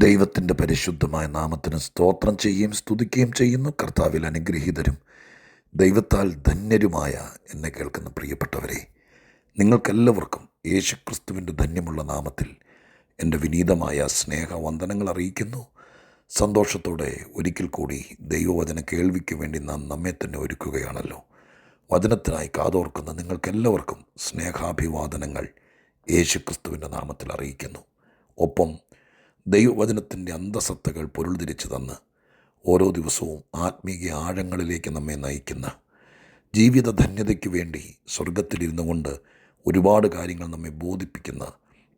ദൈവത്തിൻ്റെ പരിശുദ്ധമായ നാമത്തിന് സ്തോത്രം ചെയ്യുകയും സ്തുതിക്കുകയും ചെയ്യുന്നു. കർത്താവിൽ അനുഗ്രഹീതരും ദൈവത്താൽ ധന്യരുമായ എന്നെ കേൾക്കുന്ന പ്രിയപ്പെട്ടവരെ, നിങ്ങൾക്കെല്ലാവർക്കും യേശുക്രിസ്തുവിൻ്റെ ധന്യമുള്ള നാമത്തിൽ എൻ്റെ വിനീതമായ സ്നേഹവന്ദനങ്ങൾ അറിയിക്കുന്നു. സന്തോഷത്തോടെ ഒരിക്കൽ കൂടി ദൈവവചന കേൾവിക്ക് വേണ്ടി നാം നമ്മെ തന്നെ ഒരുക്കുകയാണല്ലോ. വചനത്തിനായി കാതോർക്കുന്ന നിങ്ങൾക്കെല്ലാവർക്കും സ്നേഹാഭിവാദനങ്ങൾ യേശുക്രിസ്തുവിൻ്റെ നാമത്തിൽ അറിയിക്കുന്നു. ഒപ്പം ദൈവവചനത്തിൻ്റെ അന്തസത്തകൾ പൊരുൾ തിരിച്ചു തന്ന് ഓരോ ദിവസവും ആത്മീയ ആഴങ്ങളിലേക്ക് നമ്മെ നയിക്കുന്ന, ജീവിത ധന്യതയ്ക്ക് വേണ്ടി സ്വർഗത്തിലിരുന്നു കൊണ്ട് ഒരുപാട് കാര്യങ്ങൾ നമ്മെ ബോധിപ്പിക്കുന്ന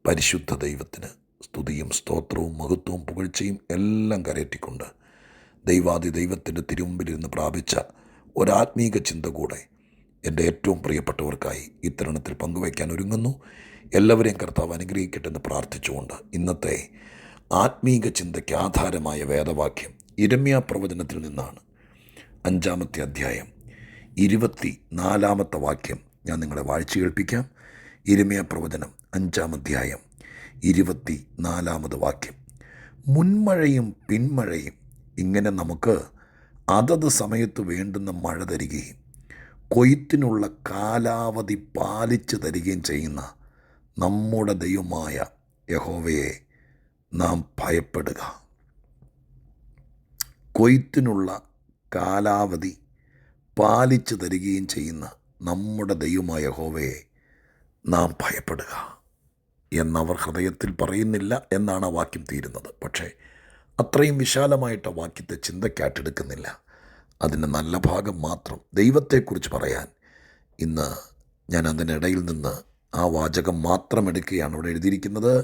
പരിശുദ്ധ ദൈവത്തിന് സ്തുതിയും സ്തോത്രവും മഹത്വവും പുകഴ്ചയും എല്ലാം കരയറ്റിക്കൊണ്ട് ദൈവത്തിൻ്റെ തിരുമുമ്പിലിരുന്ന് പ്രാപിച്ച ഒരാത്മീക ചിന്ത കൂടെ എൻ്റെ ഏറ്റവും പ്രിയപ്പെട്ടവർക്കായി ഇത്തരണത്തിൽ പങ്കുവയ്ക്കാൻ ഒരുങ്ങുന്നു. എല്ലാവരെയും കർത്താവ് അനുഗ്രഹിക്കട്ടെ എന്ന് പ്രാർത്ഥിച്ചുകൊണ്ട് ഇന്നത്തെ ആത്മീക ചിന്തയ്ക്ക് ആധാരമായ വേദവാക്യം യിരെമ്യാ പ്രവചനത്തിൽ നിന്നാണ്. 5-ാമത്തെ അധ്യായം 24-ാമത്തെ വാക്യം ഞാൻ നിങ്ങളെ വായിച്ചു കേൾപ്പിക്കാം. യിരെമ്യാ പ്രവചനം 5-ാം അധ്യായം 24-ാമത് വാക്യം. മുൻമഴയും പിന്മഴയും ഇങ്ങനെ നമുക്ക് അതത് സമയത്ത് വേണ്ടുന്ന മഴ തരികയും കൊയ്ത്തിനുള്ള കാലാവധി പാലിച്ചു തരികയും ചെയ്യുന്ന നമ്മുടെ ദൈവമായ യഹോവയെ നാം ഭയപ്പെടുക. കൊയ്ത്തിനുള്ള കാലാവധി പാലിച്ചു തരികയും ചെയ്യുന്ന നമ്മുടെ ദൈവമായ യഹോവയെ നാം ഭയപ്പെടുക എന്നവർ ഹൃദയത്തിൽ പറയുന്നില്ല എന്നാണ് ആ വാക്യം തീരുന്നത്. പക്ഷേ അത്രയും വിശാലമായിട്ട് ആ വാക്യത്തെ ചിന്തയ്ക്കായിട്ടെടുക്കുന്നില്ല. അതിൻ്റെ നല്ല ഭാഗം മാത്രം ദൈവത്തെക്കുറിച്ച് പറയാൻ ഇന്ന് ഞാൻ അതിനിടയിൽ നിന്ന് ആ വാചകം മാത്രം എടുക്കുകയാണ്. അവിടെ എഴുതിയിരിക്കുന്നത്,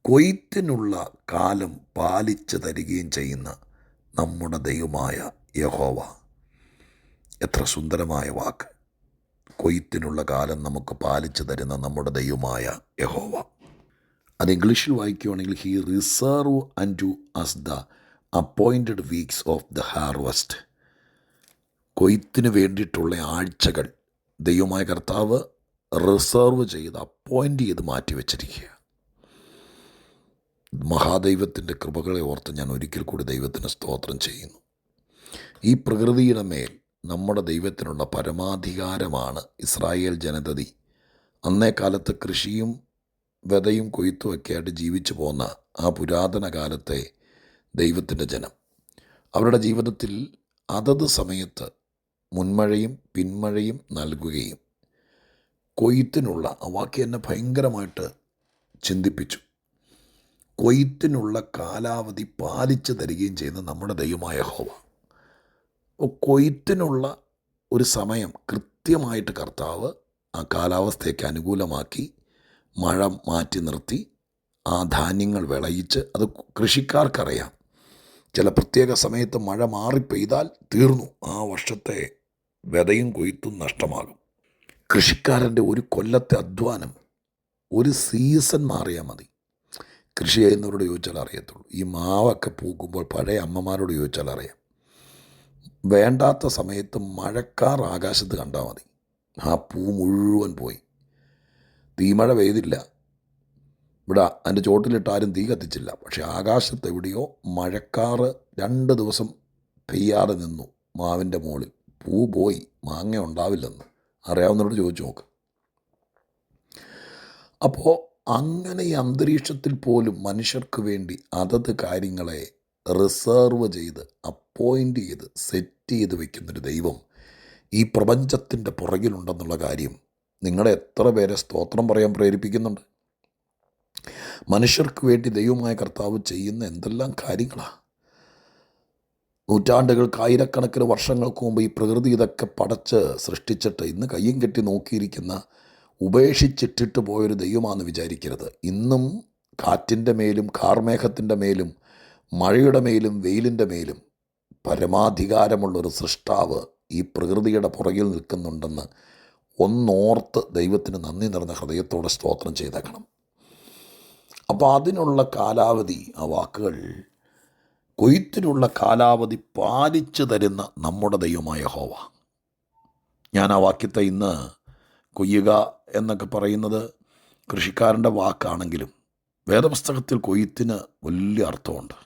കൊയ്ത്തിനുള്ള കാലം പാലിച്ചു തരികയും ചെയ്യുന്ന നമ്മുടെ ദൈവമായ യഹോവ. എത്ര സുന്ദരമായ വാക്ക്! കൊയ്ത്തിനുള്ള കാലം നമുക്ക് പാലിച്ചു തരുന്ന നമ്മുടെ ദൈവമായ യഹോവ. അത് ഇംഗ്ലീഷിൽ വായിക്കുകയാണെങ്കിൽ, he reserve unto us the appointed weeks of the harvest. കൊയ്ത്തിന് വേണ്ടിയിട്ടുള്ള ആഴ്ചകൾ ദൈവമായ കർത്താവ് റിസർവ് ചെയ്ത് അപ്പോയിൻ്റ് ചെയ്ത് മാറ്റിവെച്ചിരിക്കുക. മഹാദൈവത്തിൻ്റെ കൃപകളെ ഓർത്ത് ഞാൻ ഒരിക്കൽ കൂടി ദൈവത്തിന് സ്തോത്രം ചെയ്യുന്നു. ഈ പ്രകൃതിയുടെ മേൽ നമ്മുടെ ദൈവത്തിനുള്ള പരമാധികാരമാണ് ഇസ്രായേൽ ജനതതി. അന്നേ കാലത്ത് കൃഷിയും വിതയും കൊയ്ത്തുമൊക്കെ ആയിട്ട് ജീവിച്ചു പോന്ന ആ പുരാതന കാലത്തെ ദൈവത്തിൻ്റെ ജനം, അവരുടെ ജീവിതത്തിൽ അതത് സമയത്ത് മുൻമഴയും പിന്മഴയും നൽകുകയും കൊയ്ത്തിനുള്ള, ആ വാക്യം എന്നെ ഭയങ്കരമായിട്ട് ചിന്തിപ്പിച്ചു, കൊയ്ത്തിനുള്ള കാലാവധി പാലിച്ചു തരികയും ചെയ്യുന്ന നമ്മുടെ ദൈവമായ യഹോവ. കൊയ്ത്തിനുള്ള ഒരു സമയം കൃത്യമായിട്ട് കർത്താവ് ആ കാലാവസ്ഥയ്ക്ക് അനുകൂലമാക്കി മഴ മാറ്റി നിർത്തി ആ ധാന്യങ്ങൾ വിളയിച്ച്, അത് കൃഷിക്കാർക്കറിയാം, ചില പ്രത്യേക സമയത്ത് മഴ മാറിപ്പെയ്താൽ തീർന്നു, ആ വർഷത്തെ വിതയും കൊയ്ത്തും നഷ്ടമാകും. കൃഷിക്കാരൻ്റെ ഒരു കൊല്ലത്തെ അധ്വാനം ഒരു സീസൺ മാറിയാൽ മതി. കൃഷി ചെയ്യുന്നവരോട് ചോദിച്ചാൽ അറിയത്തുള്ളൂ. ഈ മാവൊക്കെ പൂക്കുമ്പോൾ പഴയ അമ്മമാരോട് ചോദിച്ചാൽ അറിയാം. വേണ്ടാത്ത സമയത്ത് മഴക്കാർ ആകാശത്ത് കണ്ടാൽ മതി, ആ പൂ മുഴുവൻ പോയി. തീമഴ പെയ്തില്ല, ഇവിടെ അതിൻ്റെ ചോട്ടിലിട്ടാരും തീ കത്തിച്ചില്ല, പക്ഷേ ആകാശത്ത് എവിടെയോ മഴക്കാറ് 2 ദിവസം പെയ്യാതെ നിന്നു. മാവിൻ്റെ മുകളിൽ പൂ പോയി, മാങ്ങ ഉണ്ടാവില്ലെന്ന് അറിയാവുന്നവരോട് ചോദിച്ചു നോക്ക്. അപ്പോൾ അങ്ങനെ ഈ അന്തരീക്ഷത്തിൽ പോലും മനുഷ്യർക്ക് വേണ്ടി അതത് കാര്യങ്ങളെ റിസർവ് ചെയ്ത് അപ്പോയിൻ്റ് ചെയ്ത് സെറ്റ് ചെയ്ത് വയ്ക്കുന്നൊരു ദൈവം ഈ പ്രപഞ്ചത്തിൻ്റെ പുറകിലുണ്ടെന്നുള്ള കാര്യം നിങ്ങളെ എത്ര പേരെ സ്തോത്രം പറയാൻ പ്രേരിപ്പിക്കുന്നുണ്ട്. മനുഷ്യർക്ക് വേണ്ടി ദൈവമായ കർത്താവ് ചെയ്യുന്ന എന്തെല്ലാം കാര്യങ്ങളാണ്. നൂറ്റാണ്ടുകൾക്ക്, ആയിരക്കണക്കിന് വർഷങ്ങൾക്ക് മുമ്പ് ഈ പ്രകൃതി ഇതൊക്കെ പടച്ച് സൃഷ്ടിച്ചിട്ട് ഇന്ന് കയ്യും കെട്ടി നോക്കിയിരിക്കുന്ന, ഉപേക്ഷിച്ചിട്ടിട്ട് പോയൊരു ദൈവമാണെന്ന് വിചാരിക്കരുത്. ഇന്നും കാറ്റിൻ്റെ മേലും കാർമേഘത്തിൻ്റെ മേലും മഴയുടെ മേലും വെയിലിൻ്റെ മേലും പരമാധികാരമുള്ളൊരു സൃഷ്ടാവ് ഈ പ്രകൃതിയുടെ പുറകിൽ നിൽക്കുന്നുണ്ടെന്ന് ഒന്നോർത്ത് ദൈവത്തിന് നന്ദി നിറഞ്ഞ ഹൃദയത്തോടെ സ്തോത്രം ചെയ്തേക്കണം. അപ്പോൾ അതിനുള്ള കാലാവധി, ആ വാക്കുകൾ, കൊയ്ത്തിനുള്ള കാലാവധി പാലിച്ചു തരുന്ന നമ്മുടെ ദൈവമായ യഹോവ. ഞാൻ ആ വാക്യത്തെ ഇന്ന് കൊയ്യുക എന്നൊക്കെ പറയുന്നത് കൃഷിക്കാരൻ്റെ വാക്കാണെങ്കിലും വേദപുസ്തകത്തിൽ കൊയ്ത്തിന് വലിയ അർത്ഥമുണ്ട്.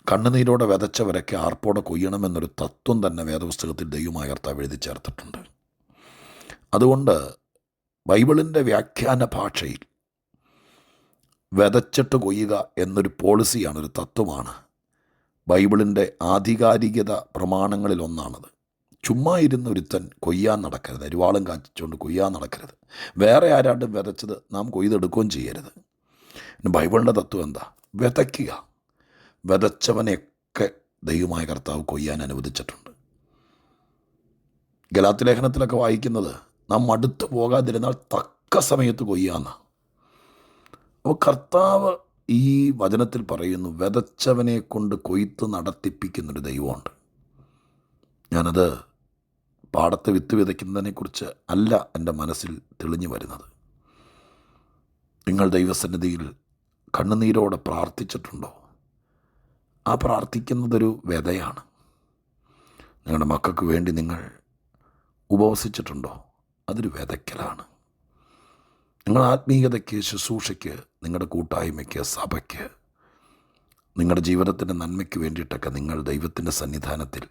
കണ്ണുനീരോടെ വിതച്ചവരൊക്കെ ആർപ്പോടെ കൊയ്യണമെന്നൊരു തത്വം തന്നെ വേദപുസ്തകത്തിൽ ദൈവമായ കർത്താവ് എഴുതി ചേർത്തിട്ടുണ്ട്. അതുകൊണ്ട് ബൈബിളിൻ്റെ വ്യാഖ്യാന ഭാഷയിൽ വിതച്ചിട്ട് കൊയ്യുക എന്നൊരു പോളിസിയാണ്, ഒരു തത്വമാണ്. ബൈബിളിൻ്റെ ആധികാരികത പ്രമാണങ്ങളിലൊന്നാണത്. ചുമ്മാ ഇരുന്ന് ഒരുത്തൻ കൊയ്യാൻ നടക്കരുത്, അരിവാളും കാച്ചിച്ചുകൊണ്ട് കൊയ്യാൻ നടക്കരുത്. വേറെ ആരാണ്ടും വിതച്ചത് നാം കൊയ്തെടുക്കുകയും ചെയ്യരുത്. പിന്നെ ബൈബിളിൻ്റെ തത്വം എന്താ? വിതയ്ക്കുക. വിതച്ചവനെയൊക്കെ ദൈവമായ കർത്താവ് കൊയ്യാൻ അനുവദിച്ചിട്ടുണ്ട്. ഗലാത്യ ലേഖനത്തിലൊക്കെ വായിക്കുന്നത് നാം മടുത്തു പോകാതിരുന്നാൽ തക്ക സമയത്ത് കൊയ്യാന്ന. അപ്പോൾ കർത്താവ് ഈ വചനത്തിൽ പറയുന്നു, വിതച്ചവനെ കൊണ്ട് കൊയ്ത്ത് നടത്തിപ്പിക്കുന്നൊരു ദൈവമുണ്ട്. ഞാനത് പാടത്ത് വിത്ത് വിതയ്ക്കുന്നതിനെക്കുറിച്ച് അല്ല എൻ്റെ മനസ്സിൽ തെളിഞ്ഞു വരുന്നത്. നിങ്ങൾ ദൈവസന്നിധിയിൽ കണ്ണുനീരോടെ പ്രാർത്ഥിച്ചിട്ടുണ്ടോ? ആ പ്രാർത്ഥിക്കുന്നതൊരു വിതയാണ്. നിങ്ങളുടെ മക്കൾക്ക് വേണ്ടി നിങ്ങൾ ഉപവസിച്ചിട്ടുണ്ടോ? അതൊരു വിതയ്ക്കലാണ്. നിങ്ങൾ ആത്മീയതയ്ക്ക്, ശുശ്രൂഷയ്ക്ക്, നിങ്ങളുടെ കൂട്ടായ്മയ്ക്ക്, സഭയ്ക്ക്, നിങ്ങളുടെ ജീവിതത്തിൻ്റെ നന്മയ്ക്ക് വേണ്ടിയിട്ടൊക്കെ നിങ്ങൾ ദൈവത്തിൻ്റെ സന്നിധാനത്തിൽ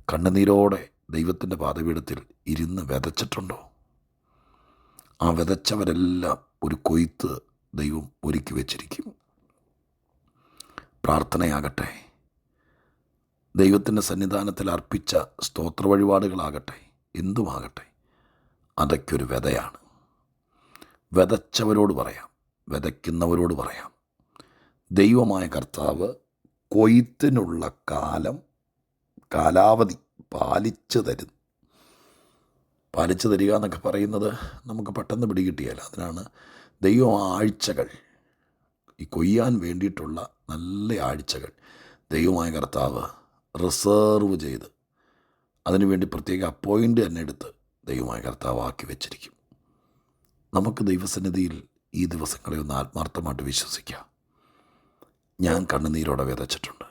കണ്ണുനീരോടെ ദൈവത്തിൻ്റെ പാദപീഠത്തിൽ ഇരുന്ന് വിതച്ചിട്ടുണ്ടോ? ആ വിതച്ചവരെല്ലാം ഒരു കൊയ്ത്ത് ദൈവം ഒരുക്കി വച്ചിരിക്കും. പ്രാർത്ഥനയാകട്ടെ, ദൈവത്തിൻ്റെ സന്നിധാനത്തിൽ അർപ്പിച്ച സ്തോത്ര വഴിപാടുകളാകട്ടെ, എന്തുമാകട്ടെ, അതൊക്കെയൊരു വിതയാണ്. വിതച്ചവരോട് പറയാം, വിതയ്ക്കുന്നവരോട് പറയാം, ദൈവമായ കർത്താവ് കൊയ്ത്തിനുള്ള കാലാവധി പാലിച്ചു തരും. പാലിച്ചു തരിക എന്നൊക്കെ പറയുന്നത് നമുക്ക് പെട്ടെന്ന് പിടികിട്ടിയാൽ, അതിനാണ് ദൈവം ആഴ്ചകൾ, ഈ കൊയ്യാൻ വേണ്ടിയിട്ടുള്ള നല്ല ആഴ്ചകൾ ദൈവമായ കർത്താവ് റിസർവ് ചെയ്ത് അതിനുവേണ്ടി പ്രത്യേക അപ്പോയിൻ്റ് തന്നെ എടുത്ത് ദൈവമായ കർത്താവ് ആക്കി വെച്ചിരിക്കും. നമുക്ക് ദൈവസന്നിധിയിൽ ഈ ദിവസങ്ങളെ ഒന്ന് ആത്മാർത്ഥമായിട്ട് വിശ്വസിക്കാം. ഞാൻ കണ്ണുനീരോടെ വിതച്ചിട്ടുണ്ട്.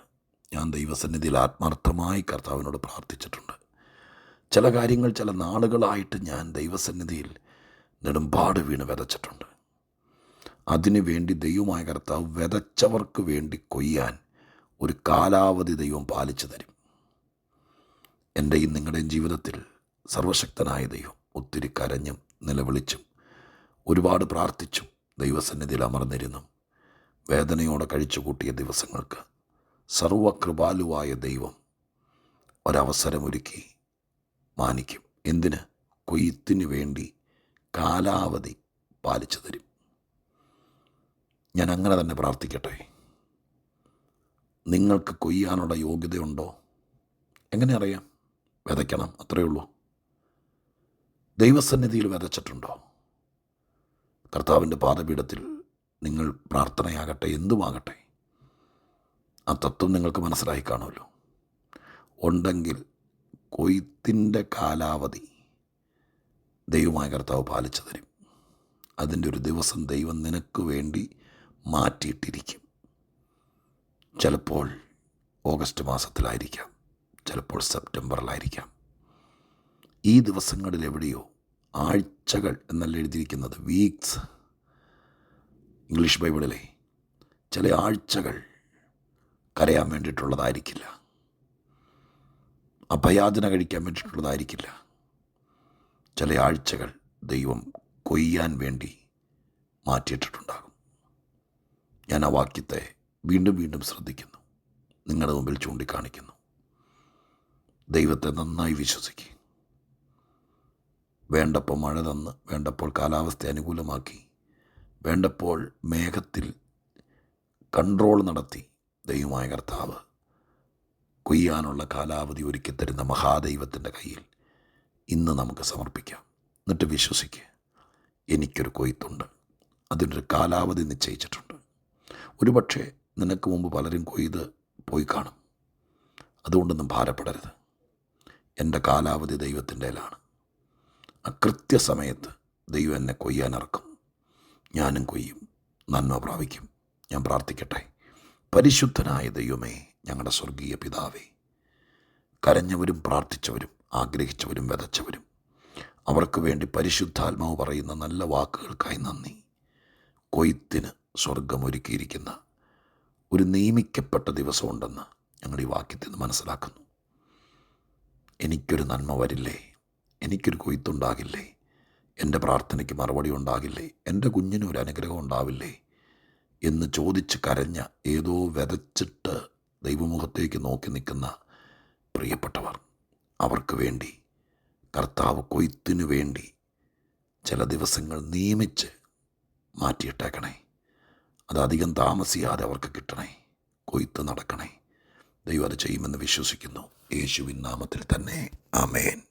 ഞാൻ ദൈവസന്നിധിയിൽ ആത്മാർത്ഥമായി കർത്താവിനോട് പ്രാർത്ഥിച്ചിട്ടുണ്ട്. ചില കാര്യങ്ങൾ ചില നാളുകളായിട്ട് ഞാൻ ദൈവസന്നിധിയിൽ നെടുമ്പാട് വീണ് വിതച്ചിട്ടുണ്ട്. അതിനു വേണ്ടി ദൈവമായ കർത്താവ് വിതച്ചവർക്ക് വേണ്ടി കൊയ്യാൻ ഒരു കാലാവധി ദൈവം പാലിച്ചു തരും. എൻ്റെയും നിങ്ങളുടെയും ജീവിതത്തിൽ സർവശക്തനായ ദൈവം ഒത്തിരി കരഞ്ഞും നിലവിളിച്ചും ഒരുപാട് പ്രാർത്ഥിച്ചും ദൈവസന്നിധിയിൽ അമർന്നിരുന്നും വേദനയോടെ കഴിച്ചു കൂട്ടിയ ദിവസങ്ങൾക്ക് സർവകൃപാലുവായ ദൈവം ഒരവസരമൊരുക്കി മാനിക്കും. എന്തിന്? കൊയ്ത്തിന് വേണ്ടി കാലാവധി പാലിച്ചു തരും. ഞാൻ അങ്ങനെ തന്നെ പ്രാർത്ഥിക്കട്ടെ. നിങ്ങൾക്ക് കൊയ്യാനുള്ള യോഗ്യതയുണ്ടോ? എങ്ങനെ അറിയാം? വിതയ്ക്കണം, അത്രയേ ഉള്ളൂ. ദൈവസന്നിധിയിൽ വിതച്ചിട്ടുണ്ടോ? കർത്താവിൻ്റെ പാദപീഠത്തിൽ നിങ്ങൾ പ്രാർത്ഥനയാകട്ടെ, എന്തുമാകട്ടെ, ആ തത്വം നിങ്ങൾക്ക് മനസ്സിലായി കാണുമല്ലോ. ഉണ്ടെങ്കിൽ കൊയ്ത്തിൻ്റെ കാലാവധി ദൈവമായ കർത്താവ് പാലിച്ചു തരും. അതിൻ്റെ ഒരു ദിവസം ദൈവം നിനക്ക് വേണ്ടി മാറ്റിയിട്ടിരിക്കും. ചിലപ്പോൾ ഓഗസ്റ്റ് മാസത്തിലായിരിക്കാം, ചിലപ്പോൾ സെപ്റ്റംബറിലായിരിക്കാം. ഈ ദിവസങ്ങളിൽ എവിടെയോ ആഴ്ചകൾ എന്നല്ല എഴുതിയിരിക്കുന്നത്, വീക്സ്. ഇംഗ്ലീഷ് ബൈബിളിലെ ചില ആഴ്ചകൾ കരയാൻ വേണ്ടിയിട്ടുള്ളതായിരിക്കില്ല, അഭയാചന കഴിക്കാൻ വേണ്ടിയിട്ടുള്ളതായിരിക്കില്ല. ചില ആഴ്ചകൾ ദൈവം കൊയ്യാൻ വേണ്ടി മാറ്റിയിട്ടിട്ടുണ്ടാകും. ഞാൻ ആ വാക്യത്തെ വീണ്ടും വീണ്ടും ശ്രദ്ധിക്കുന്നു, നിങ്ങളുടെ മുമ്പിൽ ചൂണ്ടിക്കാണിക്കുന്നു. ദൈവത്തെ നന്നായി വിശ്വസിക്കുക. വേണ്ടപ്പോൾ മഴ തന്ന്, വേണ്ടപ്പോൾ കാലാവസ്ഥ അനുകൂലമാക്കി, വേണ്ടപ്പോൾ മേഘത്തിൽ കൺട്രോൾ നടത്തി ദൈവമായ കർത്താവ് കൊയ്യാനുള്ള കാലാവധി ഒരുക്കി തരുന്ന മഹാദൈവത്തിൻ്റെ കയ്യിൽ ഇന്ന് നമുക്ക് സമർപ്പിക്കാം. എന്നിട്ട് വിശ്വസിക്കുക, എനിക്കൊരു കൊയ്ത്തുണ്ട്, അതിനൊരു കാലാവധി നിശ്ചയിച്ചിട്ടുണ്ട്. ഒരുപക്ഷെ നിനക്ക് മുമ്പ് പലരും കൊയ്ത് പോയി കാണും. അതുകൊണ്ടൊന്നും ഭാരപ്പെടരുത്. എൻ്റെ കാലാവധി ദൈവത്തിൻ്റെ കയ്യിലാണ്. ആ കൃത്യസമയത്ത് ദൈവം എന്നെ കൊയ്യാനിറക്കും. ഞാനും കൊയ്യും, നന്മ പ്രാപിക്കും. ഞാൻ പ്രാർത്ഥിക്കട്ടെ. പരിശുദ്ധനായ ദൈവമേ, ഞങ്ങളുടെ സ്വർഗീയ പിതാവേ, കരഞ്ഞവരും പ്രാർത്ഥിച്ചവരും ആഗ്രഹിച്ചവരും വിതച്ചവരും അവർക്ക് വേണ്ടി പരിശുദ്ധാത്മാവ് പറയുന്ന നല്ല വാക്കുകൾക്കായി നന്ദി. കൊയ്ത്തിന് സ്വർഗമൊരുക്കിയിരിക്കുന്ന ഒരു നിയമിക്കപ്പെട്ട ദിവസമുണ്ടെന്ന് ഞങ്ങൾ ഈ വാക്യത്തിൽ നിന്ന് മനസ്സിലാക്കുന്നു. എനിക്കൊരു നന്മ വരില്ലേ? എനിക്കൊരു കൊയ്ത്തുണ്ടാകില്ലേ? എൻ്റെ പ്രാർത്ഥനയ്ക്ക് മറുപടി ഉണ്ടാകില്ലേ? എൻ്റെ കുഞ്ഞിനും ഒരു അനുഗ്രഹം ഉണ്ടാവില്ലേ എന്ന് ചോദിച്ച് കരഞ്ഞ, ഏതോ വിതച്ചിട്ട് ദൈവമുഖത്തേക്ക് നോക്കി നിൽക്കുന്ന പ്രിയപ്പെട്ടവർ, അവർക്ക് വേണ്ടി കർത്താവ് കൊയ്ത്തിനു വേണ്ടി ചില ദിവസങ്ങൾ നിയമിച്ച് മാറ്റിയിട്ടേക്കണേ. അതധികം താമസിയാതെ അവർക്ക് കിട്ടണേ. കൊയ്ത്ത് നടക്കണേ. ദൈവം അത് ചെയ്യുമെന്ന് വിശ്വസിക്കുന്നു. യേശുവിൻ നാമത്തിൽ തന്നെ. ആമേൻ.